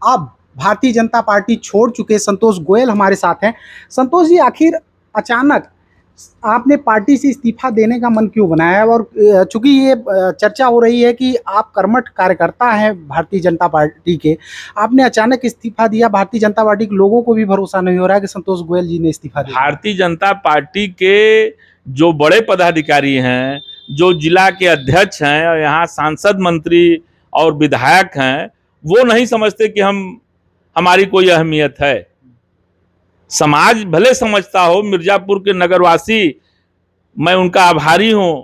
अब भारतीय जनता पार्टी छोड़ चुके संतोष गोयल हमारे साथ हैं। संतोष जी, आखिर अचानक आपने पार्टी से इस्तीफा देने का मन क्यों बनाया? और चूंकि ये चर्चा हो रही है कि आप कर्मठ कार्यकर्ता हैं भारतीय जनता पार्टी के, आपने अचानक इस्तीफा दिया। भारतीय जनता पार्टी के लोगों को भी भरोसा नहीं हो रहा है कि संतोष गोयल जी ने इस्तीफा दिया। भारतीय जनता पार्टी के जो बड़े पदाधिकारी हैं, जो जिला के अध्यक्ष हैं और यहाँ सांसद, मंत्री और विधायक हैं, वो नहीं समझते कि हमारी कोई अहमियत है। समाज भले समझता हो, मिर्जापुर के नगरवासी, मैं उनका आभारी हूं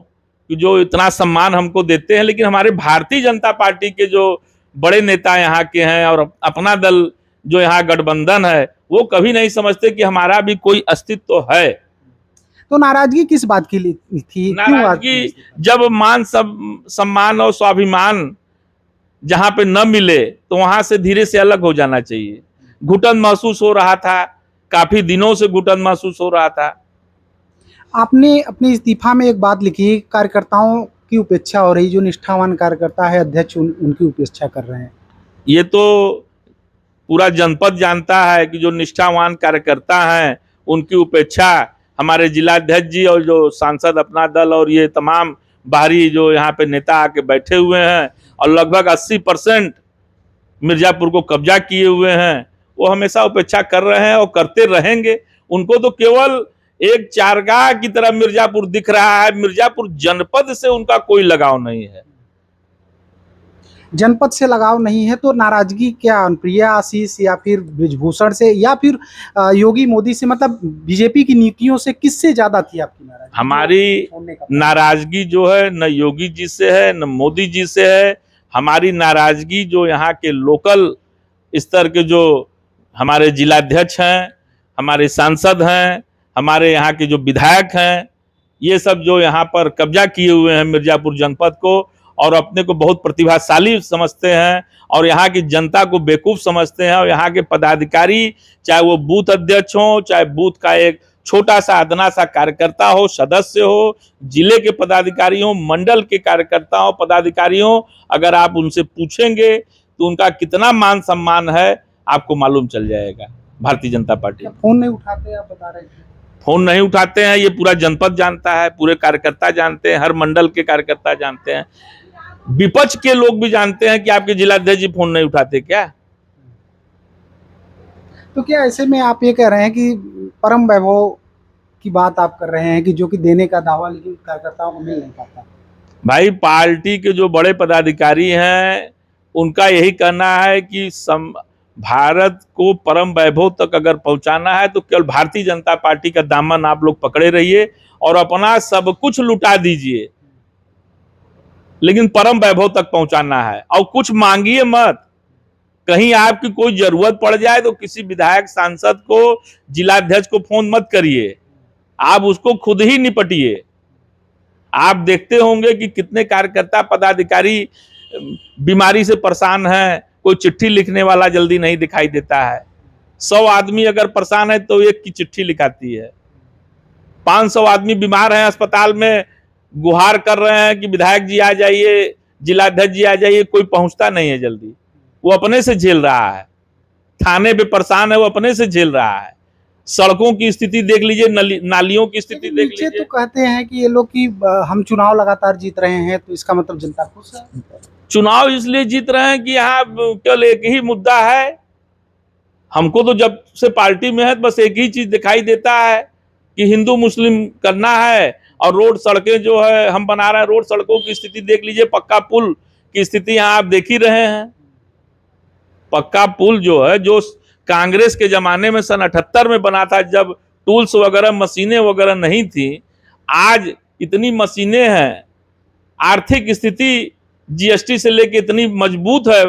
कि जो इतना सम्मान हमको देते हैं, लेकिन हमारे भारतीय जनता पार्टी के जो बड़े नेता यहाँ के हैं और अपना दल जो यहाँ गठबंधन है, वो कभी नहीं समझते कि हमारा भी कोई अस्तित्व है। तो नाराजगी किस बात की थी? नाराजगी जब मान सम्मान और स्वाभिमान जहां पे न मिले तो वहां से धीरे से अलग हो जाना चाहिए। घुटन महसूस हो रहा था, काफी दिनों से घुटन महसूस हो रहा था। आपने अपने इस्तीफा में एक बात लिखी, कार्यकर्ताओं की उपेक्षा हो रही, जो निष्ठावान कार्यकर्ता है अध्यक्ष उनकी उपेक्षा कर रहे हैं। ये तो पूरा जनपद जानता है कि जो निष्ठावान कार्यकर्ता हैं उनकी उपेक्षा हमारे जिलाध्यक्ष जी और जो सांसद, अपना दल और ये तमाम बाहरी जो यहाँ पे नेता आके बैठे हुए हैं और लगभग 80% मिर्जापुर को कब्जा किए हुए हैं, वो हमेशा उपेक्षा कर रहे हैं और करते रहेंगे। उनको तो केवल एक चारगाह की तरह मिर्जापुर दिख रहा है। मिर्जापुर जनपद से उनका कोई लगाव नहीं है। जनपद से लगाव नहीं है तो नाराजगी क्या प्रिया आशीष या फिर ब्रिजभूषण से या फिर योगी मोदी से, मतलब बीजेपी की नीतियों से किससे ज्यादा थी आपकी नाराजगी? हमारी नाराजगी जो है न योगी जी से है न मोदी जी से है। हमारी नाराजगी जो यहाँ के लोकल स्तर के जो हमारे जिलाध्यक्ष हैं, हमारे सांसद हैं, हमारे यहाँ के जो विधायक हैं, ये सब जो यहाँ पर कब्जा किए हुए हैं मिर्जापुर जनपद को और अपने को बहुत प्रतिभाशाली समझते हैं और यहाँ की जनता को बेवकूफ समझते हैं। और यहाँ के पदाधिकारी, चाहे वो बूथ अध्यक्ष हो, चाहे बूथ का एक छोटा सा अदना सा कार्यकर्ता हो, सदस्य हो, जिले के पदाधिकारी हो, मंडल के कार्यकर्ता हो, पदाधिकारी हो, अगर आप उनसे पूछेंगे तो उनका कितना मान सम्मान है आपको मालूम चल जाएगा। भारतीय जनता पार्टी फोन नहीं उठाते, आप बता रहे थे फोन नहीं उठाते हैं, ये पूरा जनपद जानता है, पूरे कार्यकर्ता जानते हैं, हर मंडल के कार्यकर्ता जानते हैं, विपक्ष के लोग भी जानते हैं कि आपके जिलाध्यक्ष जी फोन नहीं उठाते क्या। तो क्या ऐसे में आप ये कह रहे हैं कि परम वैभव की बात आप कर रहे हैं कि जो कि देने का दावा लेकिन कार्यकर्ताओं को मिल नहीं पाता? भाई, पार्टी के जो बड़े पदाधिकारी हैं उनका यही कहना है कि भारत को परम वैभव तक अगर पहुंचाना है तो केवल भारतीय जनता पार्टी का दामन आप लोग पकड़े रहिए और अपना सब कुछ लुटा दीजिए, लेकिन परम वैभव तक पहुंचाना है और कुछ मांगिए मत। कहीं आपकी कोई जरूरत पड़ जाए तो किसी विधायक, सांसद को, जिलाध्यक्ष को फोन मत करिए, आप उसको खुद ही निपटिए। आप देखते होंगे कि कितने कार्यकर्ता, पदाधिकारी बीमारी से परेशान हैं, कोई चिट्ठी लिखने वाला जल्दी नहीं दिखाई देता है। 100 आदमी अगर परेशान है तो एक की चिट्ठी लिखाती है। 500 आदमी बीमार हैं अस्पताल में, गुहार कर रहे हैं कि विधायक जी आ जाइए, जिलाध्यक्ष जी आ जाइए, कोई पहुंचता नहीं है जल्दी। वो अपने से झेल रहा है। थाने पे परेशान है, वो अपने से झेल रहा है। सड़कों की स्थिति देख लीजिए, नालियों की स्थिति देख लीजिए। तो कहते हैं कि ये लोग की हम चुनाव लगातार जीत रहे हैं, तो इसका मतलब जनता खुश है। चुनाव इसलिए जीत रहे हैं कि यहाँ केवल एक ही मुद्दा है। हमको तो जब से पार्टी में है बस एक ही चीज दिखाई देता है कि हिंदू मुस्लिम करना है और रोड सड़कें जो है हम बना रहे हैं। रोड सड़कों की स्थिति देख लीजिए, पक्का पुल की स्थिति यहाँ आप देख ही रहे हैं। पक्का पुल जो है, जो कांग्रेस के जमाने में सन 78 में बना था, जब टूल्स वगैरह, मशीनें वगैरह नहीं थी, आज इतनी मशीनें हैं, आर्थिक स्थिति जीएसटी से लेके इतनी मजबूत है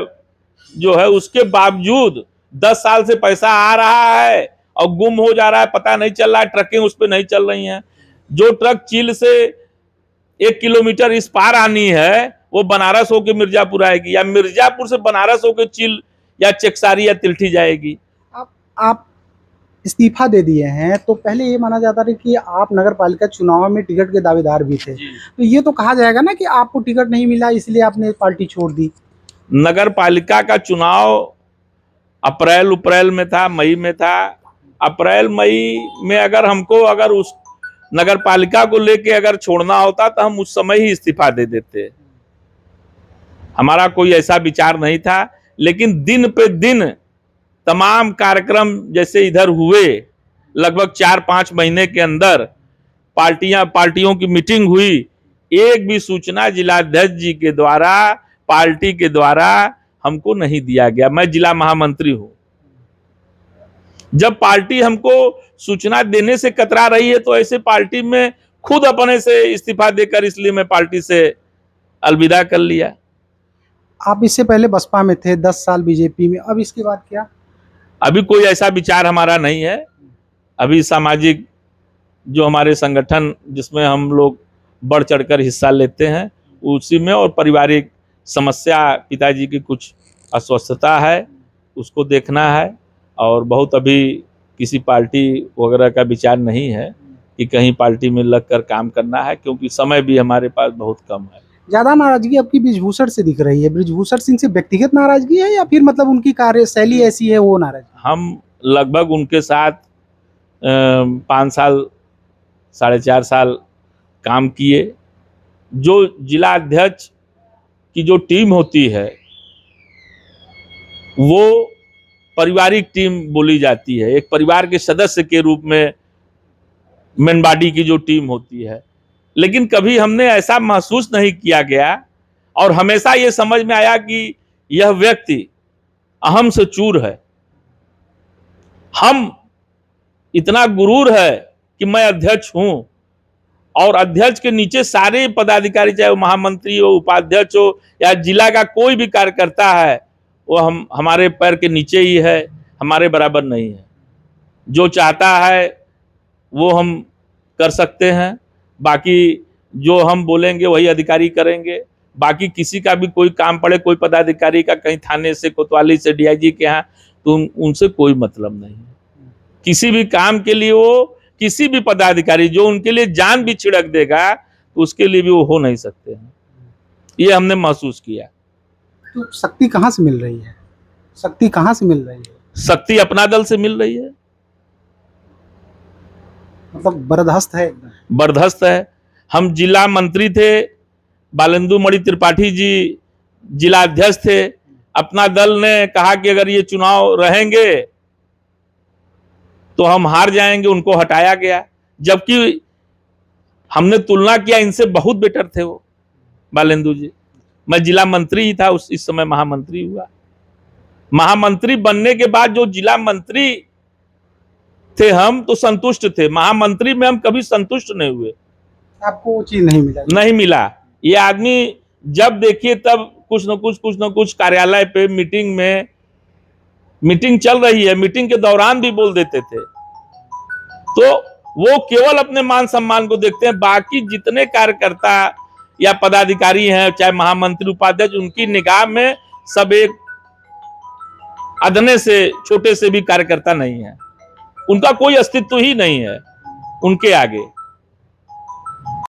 जो है, उसके बावजूद 10 साल से पैसा आ रहा है और गुम हो जा रहा है, पता नहीं चल रहा है। ट्रकें उस पर नहीं चल रही हैं। जो ट्रक चील से 1 किलोमीटर इस पार आनी है वो बनारस होके मिर्जापुर आएगी, या मिर्जापुर से बनारस होके चील या चेकसारी या तिल्ठी जाएगी। आप इस्तीफा दे दिए हैं तो पहले ये माना जाता था कि आप नगर पालिका चुनाव में टिकट के दावेदार भी थे, तो ये तो कहा जाएगा ना कि आपको टिकट नहीं मिला इसलिए आपने पार्टी छोड़ दी। नगर पालिका का चुनाव अप्रैल में था, मई में था। अप्रैल मई में अगर उस नगर पालिका को लेके अगर छोड़ना होता तो हम उस समय ही इस्तीफा दे देते। हमारा कोई ऐसा विचार नहीं था, लेकिन दिन पे दिन तमाम कार्यक्रम जैसे इधर हुए, लगभग 4-5 महीने के अंदर पार्टियों की मीटिंग हुई, एक भी सूचना जिलाध्यक्ष जी के द्वारा, पार्टी के द्वारा हमको नहीं दिया गया। मैं जिला महामंत्री हूं। जब पार्टी हमको सूचना देने से कतरा रही है तो ऐसे पार्टी में खुद अपने से इस्तीफा देकर, इसलिए मैं पार्टी से अलविदा कर लिया। आप इससे पहले बसपा में थे, 10 साल बीजेपी में, अब इसके बाद क्या? अभी कोई ऐसा विचार हमारा नहीं है। अभी सामाजिक जो हमारे संगठन जिसमें हम लोग बढ़ चढ़कर हिस्सा लेते हैं उसी में, और पारिवारिक समस्या, पिताजी की कुछ अस्वस्थता है, उसको देखना है। और बहुत अभी किसी पार्टी वगैरह का विचार नहीं है कि कहीं पार्टी में लगकर काम करना है, क्योंकि समय भी हमारे पास बहुत कम है। ज्यादा नाराजगी आपकी बृजभूषण से दिख रही है। बृजभूषण सिंह से व्यक्तिगत नाराजगी है या फिर मतलब उनकी कार्यशैली ऐसी है वो नाराजगी? हम लगभग उनके साथ 5 साल 4.5 साल काम किए। जो जिला अध्यक्ष की जो टीम होती है वो पारिवारिक टीम बोली जाती है। एक परिवार के सदस्य के रूप में मेन बॉडी की जो टीम होती है, लेकिन कभी हमने ऐसा महसूस नहीं किया गया, और हमेशा ये समझ में आया कि यह व्यक्ति अहम से चूर है। हम इतना गुरूर है कि मैं अध्यक्ष हूं, और अध्यक्ष के नीचे सारे पदाधिकारी, चाहे वो महामंत्री हो, उपाध्यक्ष हो, या जिला का कोई भी कार्यकर्ता है, वो हमारे पैर के नीचे ही है, हमारे बराबर नहीं है। जो चाहता है वो हम कर सकते हैं, बाकी जो हम बोलेंगे वही अधिकारी करेंगे। बाकी किसी का भी कोई काम पड़े, कोई पदाधिकारी का कहीं थाने से, कोतवाली से, डीआईजी के यहाँ, तो उनसे कोई मतलब नहीं है। किसी भी काम के लिए वो किसी भी पदाधिकारी जो उनके लिए जान भी छिड़क देगा तो उसके लिए भी वो हो नहीं सकते हैं। ये हमने महसूस किया। तो शक्ति कहाँ से मिल रही है? शक्ति कहाँ से मिल रही है? शक्ति अपना दल से मिल रही है। मतलब बर्दाश्त है? बर्दाश्त है। हम जिला मंत्री थे, बालेंदु मणि त्रिपाठी जी जिला अध्यक्ष थे। अपना दल ने कहा कि अगर ये चुनाव रहेंगे तो हम हार जाएंगे, उनको हटाया गया। जबकि हमने तुलना किया, इनसे बहुत बेटर थे वो बालेंदु जी। मैं जिला मंत्री ही था, इस समय महामंत्री हुआ। महामंत्री बनने के बाद जो जिला मंत्री थे हम तो संतुष्ट थे, महामंत्री में हम कभी संतुष्ट नहीं हुए। आपको वो चीज नहीं मिला? नहीं मिला। ये आदमी जब देखिए तब कुछ न कुछ कार्यालय पे मीटिंग चल रही है, मीटिंग के दौरान भी बोल देते थे। तो वो केवल अपने मान सम्मान को देखते हैं। बाकी जितने कार्यकर्ता या पदाधिकारी हैं, चाहे महामंत्री, उपाध्यक्ष, उनकी निगाह में सब एक अदने से छोटे से भी कार्यकर्ता नहीं है। उनका कोई अस्तित्व ही नहीं है उनके आगे।